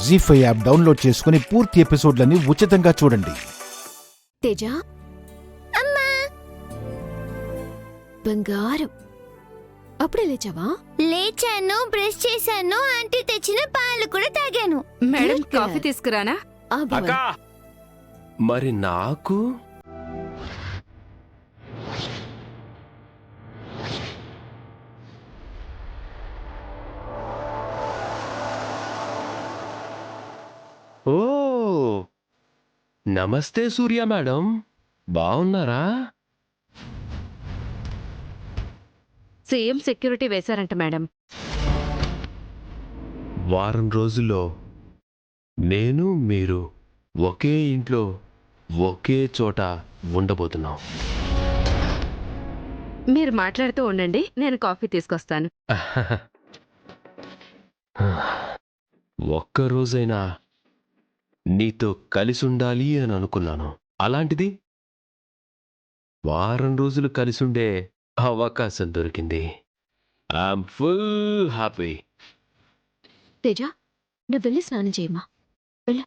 జీ5 app download చేసుకుని పూర్తి ఎపిసోడ్లని ఉచితంగా చూడండి. తేజ అమ్మా బంగారం, అప్పుడే లేచావా? లేచాను, బ్రష్ చేశాను, ఆంటీ తెచ్చిన పాలు కూడా తాగాను. మేడం కాఫీ తీసుకురానా? అక్కా మరి నాకు ఓ నమస్తే సూర్య మేడం, బాగున్నారా? సేమ్ సెక్యూరిటీ వేశారంట మేడం. వారం రోజుల్లో నేను మీరు ఒకే ఇంట్లో ఒకే చోట ఉండబోతున్నాం. మీరు మాట్లాడుతూ ఉండండి, నేను కాఫీ తీసుకొస్తాను. ఒక్కరోజైనా నీతో కలిసి ఉండాలి అని అనుకున్నాను. అలాంటిది వారం రోజులు కలిసుండే అవకాశం దొరికింది. I'm full happy. తేజ, నువ్వు వెళ్ళి స్నానం చేయమ్మా. వెళ్ళు.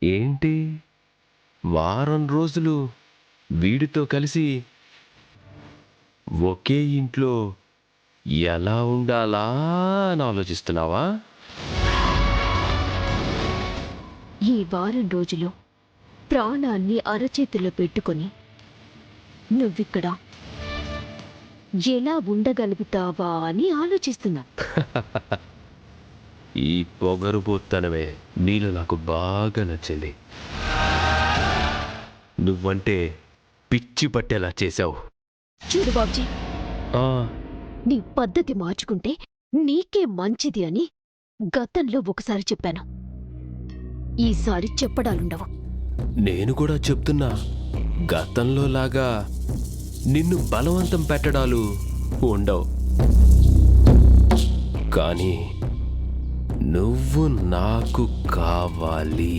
ఏంటి వారం రోజులు వీడితో కలిసి ఒకే ఇంట్లో ఎలా ఉండాలా అని ఆలోచిస్తున్నావా? ఈ వారం రోజులు ప్రాణాన్ని అరచేతిలో పెట్టుకొని నువ్విక్కడ ఎలా ఉండగలుగుతావా అని ఆలోచిస్తున్నా. ఈ పొగరుబోత్తనమే నీలో నాకు బాగా నచ్చింది. నువ్వంటే పిచ్చి పట్టేలా చేశావు. చూడు బాబ్జీ, నీ పద్ధతి మార్చుకుంటే నీకే మంచిది అని గతంలో ఒకసారి చెప్పాను. ఈసారి చెప్పడాలుండవు. నేను కూడా చెప్తున్నా, గతంలో లాగా నిన్ను బలవంతం పెట్టడాలు ఉండవు. కానీ నువ్వు నాకు కావాలి.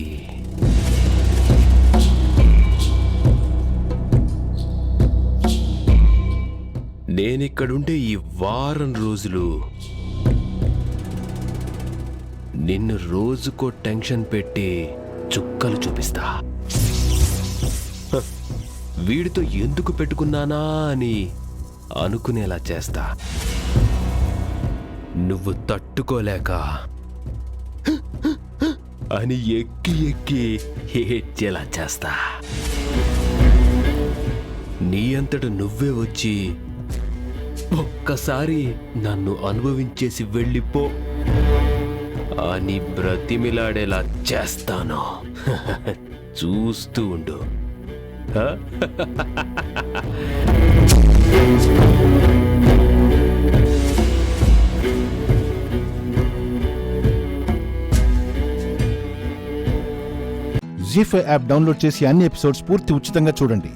నేనిక్కడుంటే ఈ వారం రోజులు నిన్ను రోజుకో టెన్షన్ పెట్టి చుక్కలు చూపిస్తా. వీడితో ఎందుకు పెట్టుకున్నానా అని అనుకునేలా చేస్తా. నువ్వు తట్టుకోలేక అని ఎక్కి ఎక్కి ఏడ్చేలా చేస్తా. నీ అంతట నువ్వే వచ్చి ఒక్కసారి నన్ను అనుభవించేసి వెళ్ళిపో అని బ్రతిమిలాడేలా చేస్తాను. చూస్తూ ఉండు. జీ5 యాప్ డౌన్లోడ్ చేసి అన్ని ఎపిసోడ్స్ పూర్తి ఉచితంగా చూడండి.